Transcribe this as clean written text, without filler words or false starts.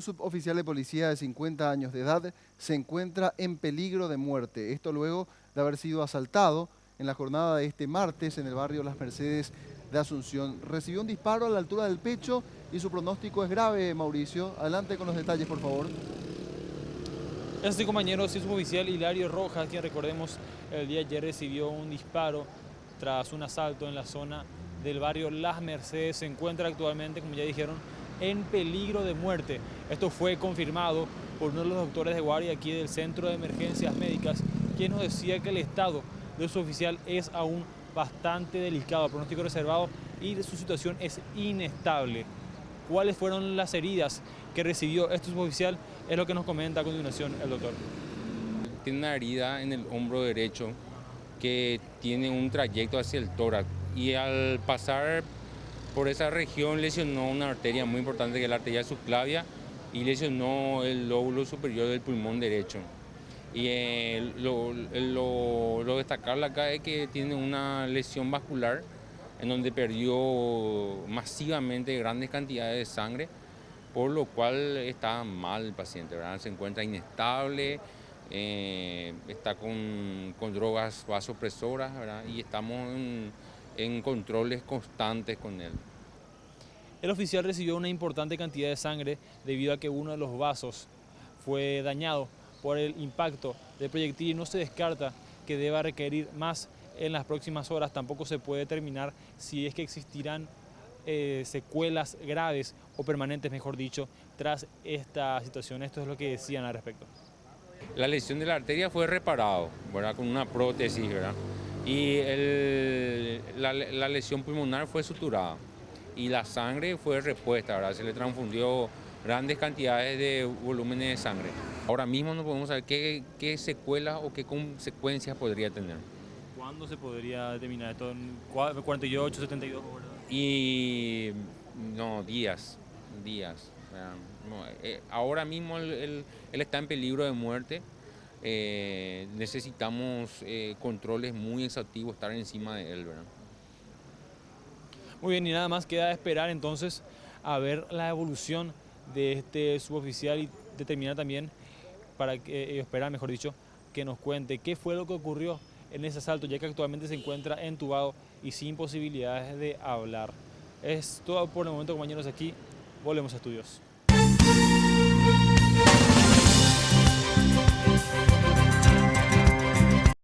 suboficial de policía de 50 años de edad se encuentra en peligro de muerte. Esto luego de haber sido asaltado en la jornada de este martes en el barrio Las Mercedes de Asunción. Recibió un disparo a la altura del pecho y su pronóstico es grave, Mauricio. Adelante con los detalles, por favor. Es así, compañeros, es suboficial Hilario Rojas, quien recordemos el día de ayer recibió un disparo tras un asalto en la zona del barrio Las Mercedes. Se encuentra actualmente, como ya dijeron, en peligro de muerte. Esto fue confirmado por uno de los doctores de guardia aquí del Centro de Emergencias Médicas, quien nos decía que el estado de su oficial es aún bastante delicado, pronóstico reservado, y su situación es inestable. ¿Cuáles fueron las heridas que recibió este suboficial? Es lo que nos comenta a continuación el doctor. Tiene una herida en el hombro derecho que tiene un trayecto hacia el tórax y al pasar por esa región lesionó una arteria muy importante que es la arteria subclavia y lesionó el lóbulo superior del pulmón derecho. Y lo destacable acá es que tiene una lesión vascular en donde perdió masivamente grandes cantidades de sangre, por lo cual está mal el paciente, ¿verdad? Se encuentra inestable, está con drogas vasopresoras, ¿verdad? Y estamos en controles constantes con él. El oficial recibió una importante cantidad de sangre debido a que uno de los vasos fue dañado por el impacto del proyectil y no se descarta que deba requerir más en las próximas horas. Tampoco se puede determinar si es que existirán secuelas graves o permanentes, mejor dicho, tras esta situación. Esto es lo que decían al respecto. La lesión de la arteria fue reparado, ¿verdad? Con una prótesis, ¿verdad? Y la lesión pulmonar fue suturada y la sangre fue repuesta, ¿verdad? Se le transfundió grandes cantidades de volúmenes de sangre. Ahora mismo no podemos saber qué secuelas o qué consecuencias podría tener. ¿Cuándo se podría determinar esto? ¿En 48, 72 horas? Y no, días. ¿Verdad? No, ahora mismo él está en peligro de muerte. Necesitamos controles muy exhaustivos, estar encima de él, ¿verdad? Muy bien, y nada más queda esperar entonces a ver la evolución de este suboficial y determinar también, esperar mejor dicho, que nos cuente qué fue lo que ocurrió en ese asalto, ya que actualmente se encuentra entubado y sin posibilidades de hablar. Es todo por el momento, compañeros, aquí volvemos a estudios.